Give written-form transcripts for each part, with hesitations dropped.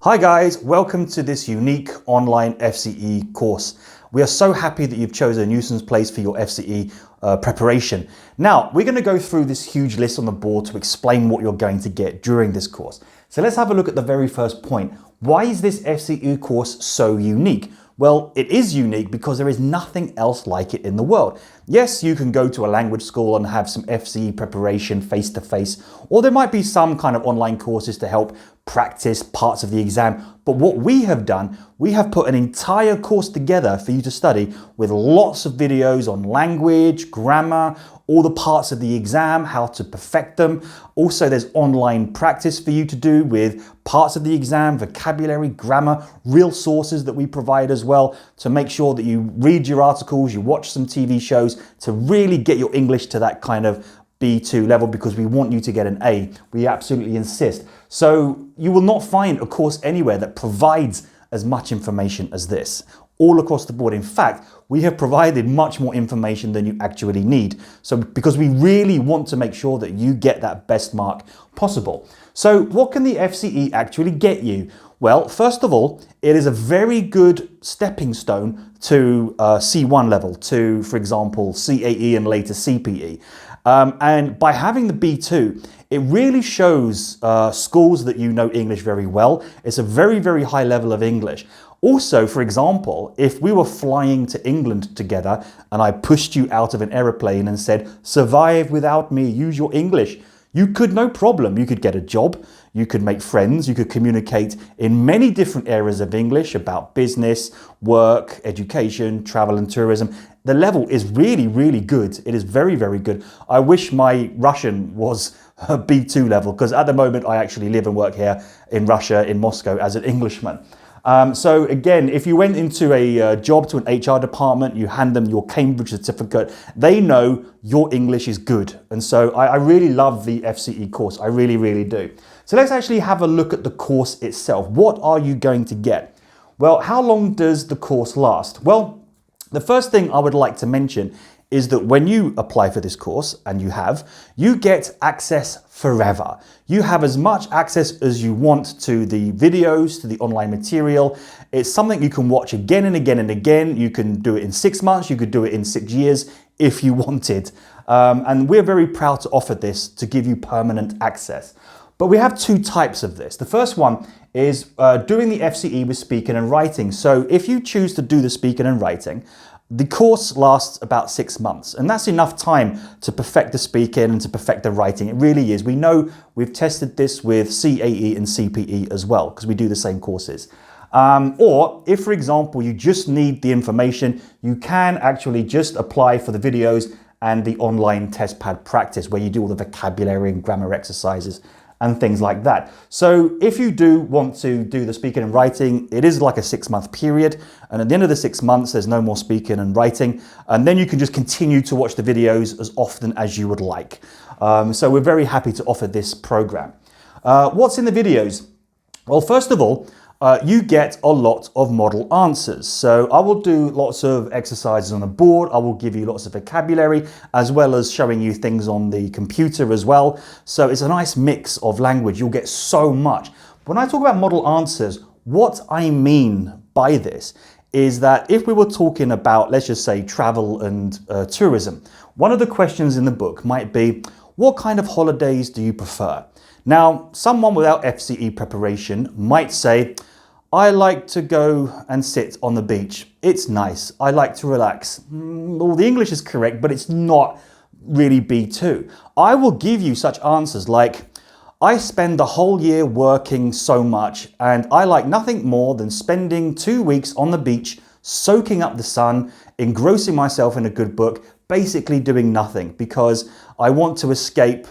Hi guys, welcome to this unique online FCE course. We are so happy that you've chosen Newson's Place for your FCE preparation. Now, we're going to go through this huge list on the board to explain what you're going to get during this course. So let's have a look at the very first point. Why is this FCE course so unique? Well, it is unique because there is nothing else like it in the world. Yes, you can go to a language school and have some FCE preparation face-to-face, or there might be some kind of online courses to help practice parts of the exam. But what we have done, we have put an entire course together for you to study with lots of videos on language, grammar, all the parts of the exam, how to perfect them. Also, there's online practice for you to do with parts of the exam, vocabulary, grammar, real sources that we provide as well to make sure that you read your articles, you watch some TV shows to really get your English to that kind of B2 level, because we want you to get an A. We absolutely insist. So you will not find a course anywhere that provides as much information as this, all across the board. In fact, we have provided much more information than you actually need. So because we really want to make sure that you get that best mark possible. So what can the FCE actually get you? Well, first of all, it is a very good stepping stone to C1 level, to, for example, CAE and later CPE. And by having the B2, it really shows schools that you know English very well. It's a very, very high level of English. Also, for example, if we were flying to England together and I pushed you out of an aeroplane and said, survive without me, use your English, you could, no problem. You could get a job, you could make friends, you could communicate in many different areas of English about business, work, education, travel and tourism. The level is really, really good. It is very, very good. I wish my Russian was a B2 level, because at the moment I actually live and work here in Russia, in Moscow, as an Englishman. So again, if you went into a job to an HR department, you hand them your Cambridge certificate, they know your English is good. And so I really love the FCE course. I really, really do. So let's actually have a look at the course itself. What are you going to get? Well, how long does the course last? Well, the first thing I would like to mention is that when you apply for this course, and you get access forever. You have as much access as you want to the videos, to the online material. It's something you can watch again and again and again. You can do it in 6 months, you could do it in 6 years if you wanted. And we're very proud to offer this to give you permanent access. But we have two types of this. The first one is doing the FCE with speaking and writing. So if you choose to do the speaking and writing, the course lasts about 6 months, and that's enough time to perfect the speaking and to perfect the writing. It really is. We know, we've tested this with CAE and CPE as well, because we do the same courses. Or if, for example, you just need the information, you can actually just apply for the videos and the online test pad practice, where you do all the vocabulary and grammar exercises and things like that. So if you do want to do the speaking and writing, it is like a 6-month period. And at the end of the 6 months, there's no more speaking and writing. And then you can just continue to watch the videos as often as you would like. So we're very happy to offer this program. What's in the videos? Well, first of all, you get a lot of model answers. So I will do lots of exercises on the board. I will give you lots of vocabulary, as well as showing you things on the computer as well. So it's a nice mix of language. You'll get so much. When I talk about model answers, what I mean by this is that if we were talking about, let's just say, travel and tourism, one of the questions in the book might be, what kind of holidays do you prefer? Now, someone without FCE preparation might say, I like to go and sit on the beach. It's nice. I like to relax. Well, the English is correct, but it's not really B2. I will give you such answers like, I spend the whole year working so much, and I like nothing more than spending 2 weeks on the beach, soaking up the sun, engrossing myself in a good book, basically doing nothing, because I want to escape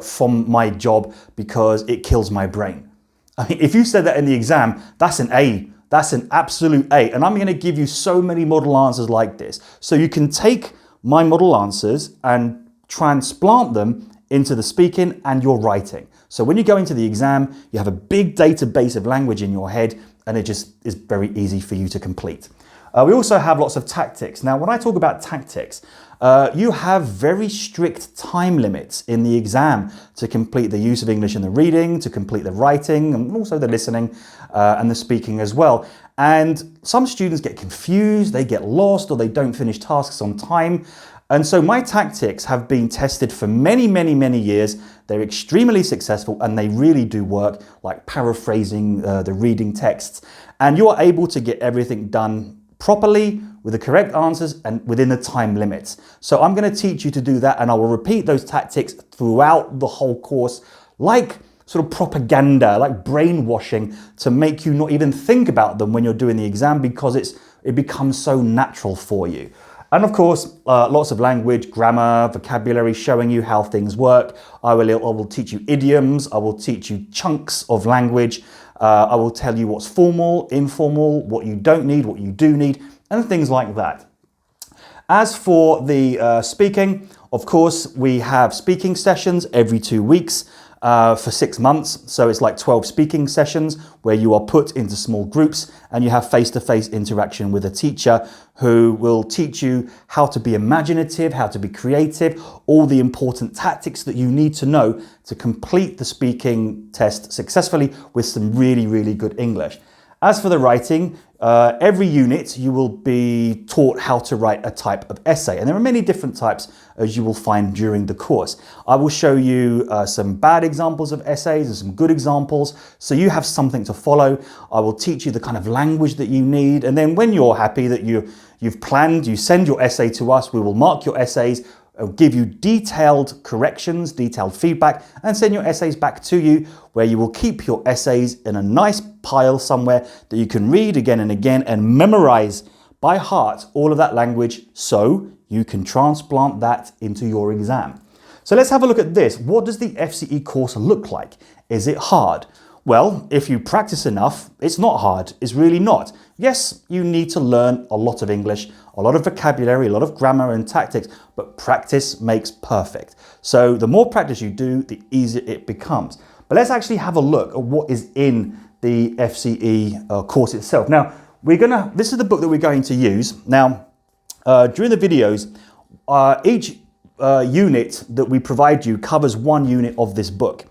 from my job because it kills my brain. I mean, if you said that in the exam, that's an A. That's an absolute A. And I'm going to give you so many model answers like this. So you can take my model answers and transplant them into the speaking and your writing. So when you go into the exam, you have a big database of language in your head, and it just is very easy for you to complete. We also have lots of tactics. Now, when I talk about tactics, You have very strict time limits in the exam to complete the use of English in the reading, to complete the writing, and also the listening and the speaking as well. And some students get confused, they get lost, or they don't finish tasks on time. And so my tactics have been tested for many, many, many years. They're extremely successful and they really do work, like paraphrasing the reading texts. And you are able to get everything done properly with the correct answers and within the time limits. So I'm going to teach you to do that, and I will repeat those tactics throughout the whole course, like sort of propaganda, like brainwashing, to make you not even think about them when you're doing the exam, because it becomes so natural for you. And of course, lots of language, grammar, vocabulary, showing you how things work. I will teach you idioms. I will teach you chunks of language. I will tell you what's formal, informal, what you don't need, what you do need, and things like that. As for the speaking, of course, we have speaking sessions every 2 weeks. For 6 months. So it's like 12 speaking sessions where you are put into small groups and you have face-to-face interaction with a teacher who will teach you how to be imaginative, how to be creative, all the important tactics that you need to know to complete the speaking test successfully with some really, really good English. As for the writing, every unit you will be taught how to write a type of essay, and there are many different types as you will find during the course. I will show you some bad examples of essays and some good examples, so you have something to follow. I will teach you the kind of language that you need, and then when you're happy that you've planned, you send your essay to us. We will mark your essays, give you detailed corrections, detailed feedback, and send your essays back to you, where you will keep your essays in a nice pile somewhere that you can read again and again and memorize by heart all of that language, so you can transplant that into your exam. So let's have a look at this. What does the FCE course look like? Is it hard? Well, if you practice enough, it's not hard. It's really not. Yes, you need to learn a lot of English, a lot of vocabulary, a lot of grammar and tactics, but practice makes perfect. So the more practice you do, the easier it becomes. But let's actually have a look at what is in the FCE course itself. Now, this is the book that we're going to use. Now, during the videos, each unit that we provide you covers one unit of this book.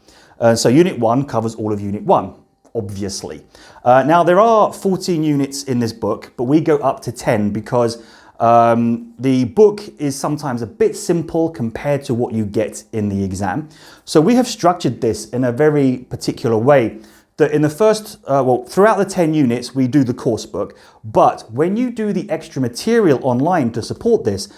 So Unit 1 covers all of Unit 1, obviously. Now, there are 14 units in this book, but we go up to 10 because the book is sometimes a bit simple compared to what you get in the exam. So we have structured this in a very particular way, that in the first, throughout the 10 units, we do the course book. But when you do the extra material online to support this,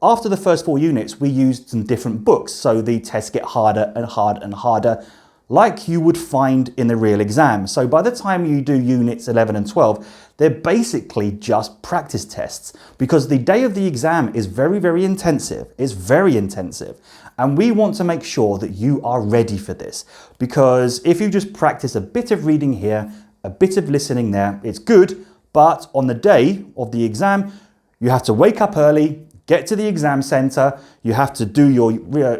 after the first 4 units, we used some different books. So the tests get harder and harder and harder, like you would find in the real exam. So by the time you do units 11 and 12, they're basically just practice tests, because the day of the exam is very, very intensive. It's very intensive. And we want to make sure that you are ready for this, because if you just practice a bit of reading here, a bit of listening there, it's good. But on the day of the exam, you have to wake up early, get to the exam center, you have to do your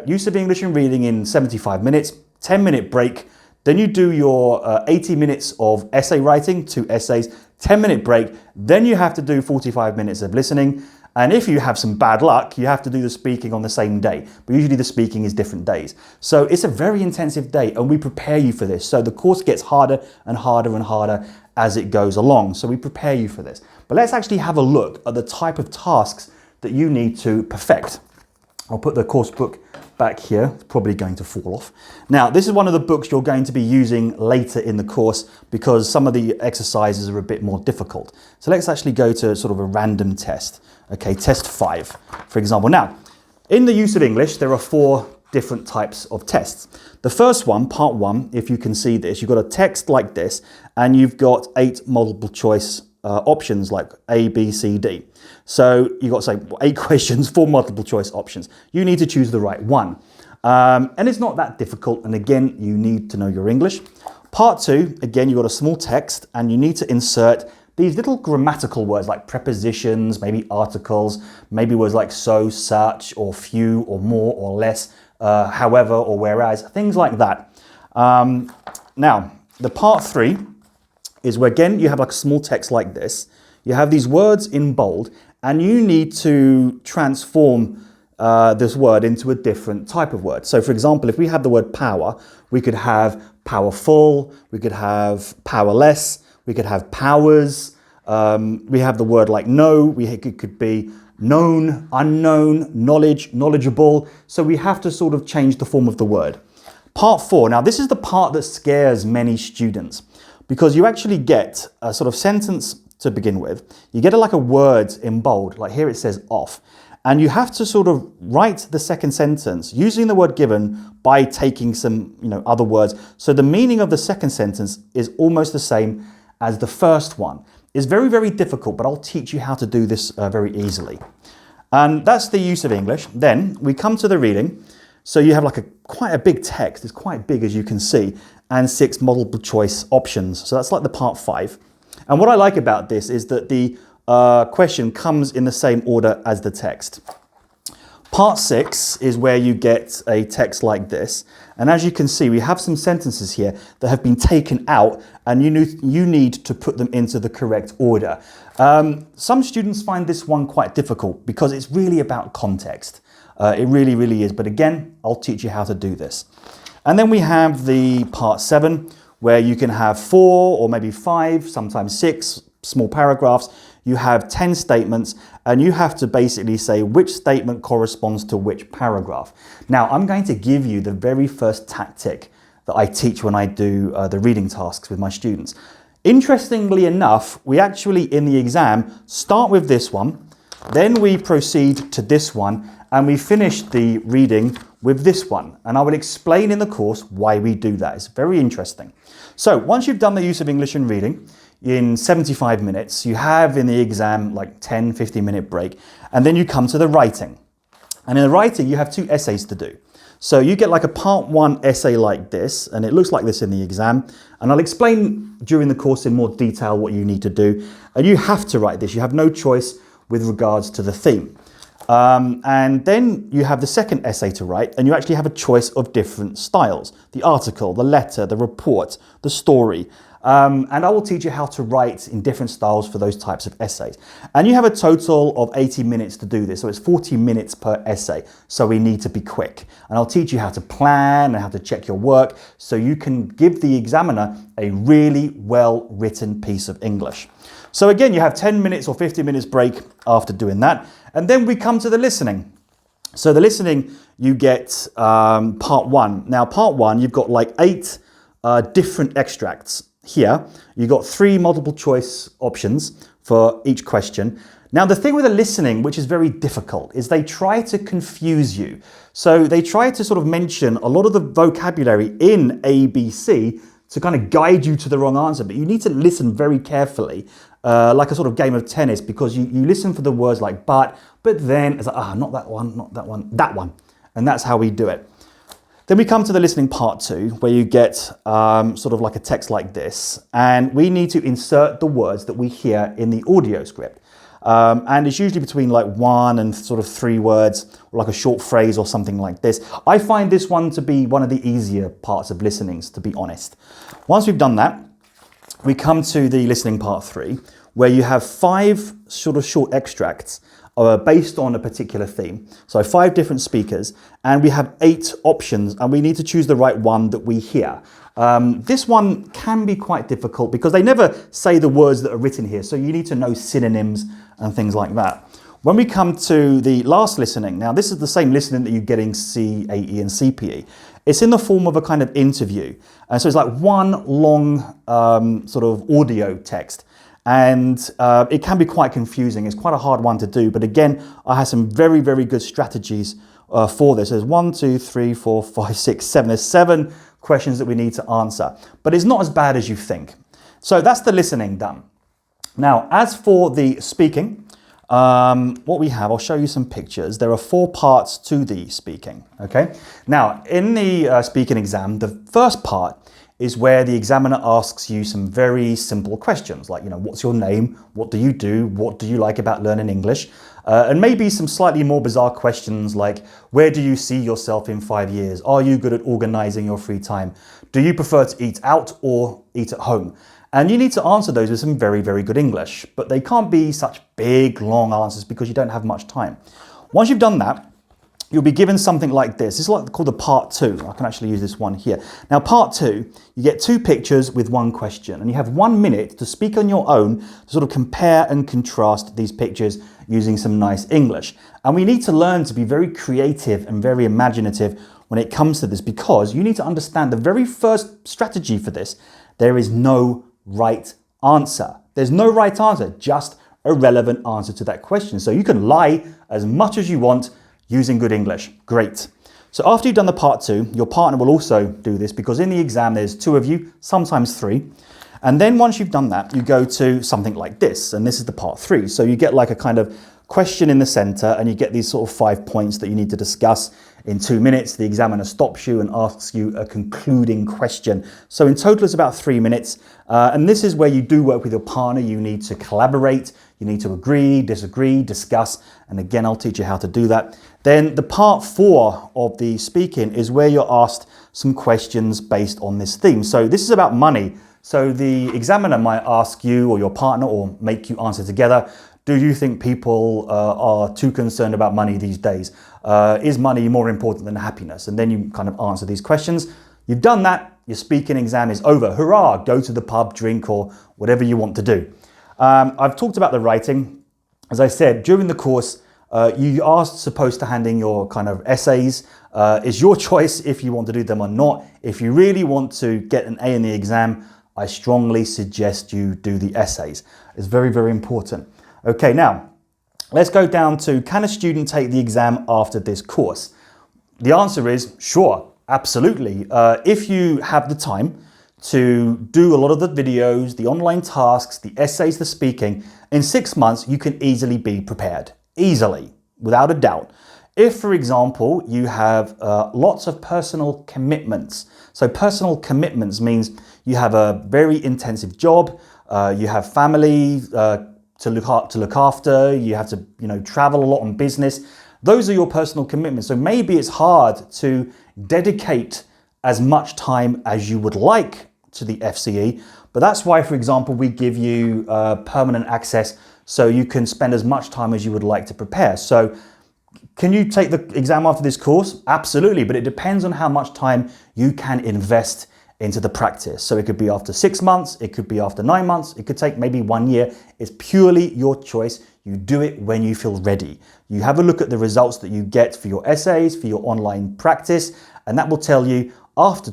use of English and reading in 75 minutes, 10-minute break, then you do your 80 minutes of essay writing, 2 essays, 10-minute break, then you have to do 45 minutes of listening, and if you have some bad luck, you have to do the speaking on the same day, but usually the speaking is different days. So it's a very intensive day, and we prepare you for this. So the course gets harder and harder and harder as it goes along, so we prepare you for this. But let's actually have a look at the type of tasks that you need to perfect. I'll put the course book back here. It's probably going to fall off. Now, this is one of the books you're going to be using later in the course, because some of the exercises are a bit more difficult. So let's actually go to sort of a random test. Okay, test 5, for example. Now, in the use of English, there are 4 different types of tests. The first one, part 1, if you can see this, you've got a text like this, and you've got 8 multiple choice options like A, B, C, D. So you've got, say, 8 questions, 4 multiple choice options. You need to choose the right one. And it's not that difficult. And again, you need to know your English. Part 2, again, you've got a small text and you need to insert these little grammatical words like prepositions, maybe articles, maybe words like so, such, or few, or more, or less, however, or whereas, things like that. Now, the part 3 is where, again, you have like a small text like this. You have these words in bold, and you need to transform this word into a different type of word. So for example, if we have the word power, we could have powerful, we could have powerless, we could have powers. We have the word like know, it could be known, unknown, knowledge, knowledgeable. So we have to sort of change the form of the word. Part 4, now this is the part that scares many students, because you actually get a sort of sentence to begin with. You get like a word in bold, like here it says off. And you have to sort of write the second sentence using the word given by taking some, other words. So the meaning of the second sentence is almost the same as the first one. It's very, very difficult, but I'll teach you how to do this very easily. And that's the use of English. Then we come to the reading. So you have like quite a big text. It's quite big, as you can see, and 6 multiple choice options. So that's like the part 5. And what I like about this is that the question comes in the same order as the text. Part 6 is where you get a text like this. And as you can see, we have some sentences here that have been taken out, and you need to put them into the correct order. Some students find this one quite difficult because it's really about context. It really, really is. But again, I'll teach you how to do this. And then we have the part 7, where you can have 4 or maybe 5, sometimes 6 small paragraphs. You have 10 statements, and you have to basically say which statement corresponds to which paragraph. Now, I'm going to give you the very first tactic that I teach when I do the reading tasks with my students. Interestingly enough, we actually in the exam start with this one, then we proceed to this one, and we finish the reading with this one. And I will explain in the course why we do that. It's very interesting. So once you've done the use of English and reading in 75 minutes, you have in the exam like 10, 15-minute break, and then you come to the writing. And in the writing, you have 2 essays to do. So you get like a part 1 essay like this, and it looks like this in the exam. And I'll explain during the course in more detail what you need to do. And you have to write this. You have no choice with regards to the theme. And then you have the second essay to write, and you actually have a choice of different styles: the article, the letter, the report, the story. And I will teach you how to write in different styles for those types of essays. And you have a total of 80 minutes to do this. So it's 40 minutes per essay. So we need to be quick. And I'll teach you how to plan and how to check your work so you can give the examiner a really well-written piece of English. So again, you have 10 minutes or 15 minutes break after doing that. And then we come to the listening. So the listening, you get part 1. Now, part 1, you've got like 8 different extracts. Here, you've got 3 multiple choice options for each question. Now, the thing with the listening, which is very difficult, is they try to confuse you. So they try to sort of mention a lot of the vocabulary in ABC to kind of guide you to the wrong answer. But you need to listen very carefully, like a sort of game of tennis, because you listen for the words like but then, it's like, not that one, not that one, that one. And that's how we do it. Then we come to the listening part 2, where you get sort of like a text like this, and we need to insert the words that we hear in the audio script. And it's usually between like 1 and sort of 3 words, or like a short phrase or something like this. I find this one to be one of the easier parts of listenings, to be honest. Once we've done that, we come to the listening part 3, where you have 5 sort of short extracts based on a particular theme. So 5 different speakers, and we have 8 options, and we need to choose the right one that we hear. This one can be quite difficult because they never say the words that are written here, so you need to know synonyms and things like that. When we come to the last listening, now this is the same listening that you get in CAE and CPE. It's in the form of a kind of interview. And so it's like one long sort of audio text. And it can be quite confusing. It's quite a hard one to do. But again, I have some very, very good strategies for this. There's 1, 2, 3, 4, 5, 6, 7. There's 7 questions that we need to answer. But it's not as bad as you think. So that's the listening done. Now, as for the speaking, what we have, I'll show you some pictures. There are 4 parts to the speaking. Okay. Now, in the speaking exam, the first part is where the examiner asks you some very simple questions like, what's your name? What do you do? What do you like about learning English? And maybe some slightly more bizarre questions like, where do you see yourself in 5 years? Are you good at organizing your free time? Do you prefer to eat out or eat at home? And you need to answer those with some very, very good English, but they can't be such big, long answers because you don't have much time. Once you've done that, you'll be given something like this. This is called the part 2. I can actually use this one here. Now, part 2, you get 2 pictures with 1 question, and you have 1 minute to speak on your own to sort of compare and contrast these pictures using some nice English. And we need to learn to be very creative and very imaginative when it comes to this, because you need to understand the very first strategy for this. There is no right answer. There's no right answer, just a relevant answer to that question. So you can lie as much as you want using good English. Great. So after you've done the part 2, your partner will also do this, because in the exam there's 2 of you, sometimes 3. And then once you've done that, you go to something like this, and this is the part 3. So you get like a kind of question in the center, and you get these sort of 5 points that you need to discuss in 2 minutes. The examiner stops you and asks you a concluding question. So in total it's about 3 minutes. And this is where you do work with your partner. You need to collaborate. You need to agree, disagree, discuss. And again, I'll teach you how to do that. Then the part 4 of the speaking is where you're asked some questions based on this theme. So this is about money. So the examiner might ask you or your partner, or make you answer together, do you think people are too concerned about money these days? Is money more important than happiness? And then you kind of answer these questions. You've done that, your speaking exam is over. Hurrah, go to the pub, drink, or whatever you want to do. I've talked about the writing. As I said, during the course, you are supposed to hand in your kind of essays. It's your choice if you want to do them or not. If you really want to get an A in the exam, I strongly suggest you do the essays. It's very, very important. Okay, now let's go down to, can a student take the exam after this course? The answer is sure, absolutely. If you have the time to do a lot of the videos, the online tasks, the essays, the speaking, in 6 months, you can easily be prepared. Easily, without a doubt. If, for example, you have lots of personal commitments. So personal commitments means you have a very intensive job, you have family to look after, you have to travel a lot on business. Those are your personal commitments. So maybe it's hard to dedicate as much time as you would like to the FCE, but that's why, for example, we give you permanent access so you can spend as much time as you would like to prepare. So can you take the exam after this course? Absolutely, but it depends on how much time you can invest into the practice. So it could be after 6 months, it could be after 9 months, it could take maybe 1 year. It's purely your choice. You do it when you feel ready. You have a look at the results that you get for your essays, for your online practice, and that will tell you after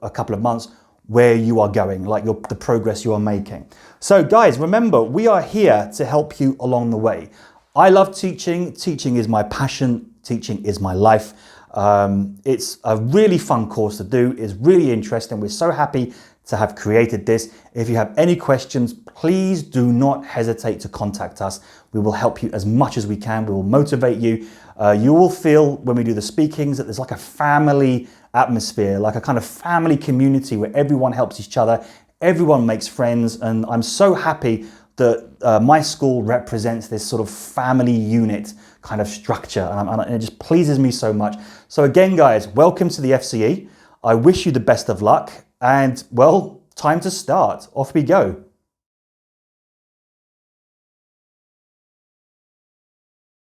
a couple of months where you are going, like the progress you are making. So guys, remember, we are here to help you along the way. I love teaching. Teaching is my passion. Teaching is my life. It's a really fun course to do. It's really interesting. We're so happy to have created this. If you have any questions, please do not hesitate to contact us. We will help you as much as we can. We will motivate you. You will feel when we do the speakings that there's like a family atmosphere, like a kind of family community where everyone helps each other, everyone makes friends, and I'm so happy that my school represents this sort of family unit kind of structure, and it just pleases me so much. So again, guys, welcome to the FCE. I wish you the best of luck, and well, time to start. Off we go.